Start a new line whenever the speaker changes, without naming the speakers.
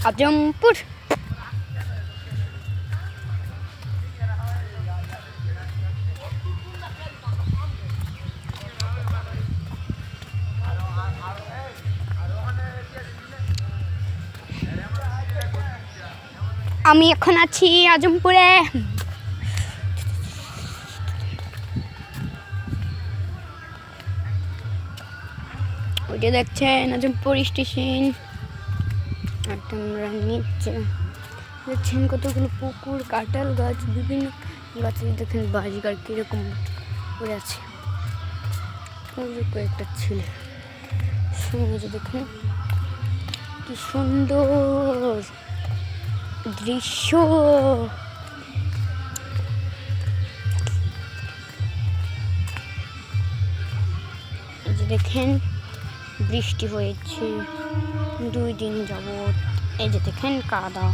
আজমপুর। আমি এখন আছি আজমপুরে। ওই যে দেখছেন আজমপুর স্টেশন। আমরা নিচে দেখছেন কতগুলো পুকুর, কাঁঠাল গাছ, বিভিন্ন গাছে দেখেন বাজিগার কিরকম পড়ে আছে। কয়েকটা ছেলে সঙ্গে দেখেন কি সুন্দর দৃশ্য। এই যে দেখেন বৃষ্টি হয়েছে 2 দিন যাবত। এই যে দেখেন কাদা।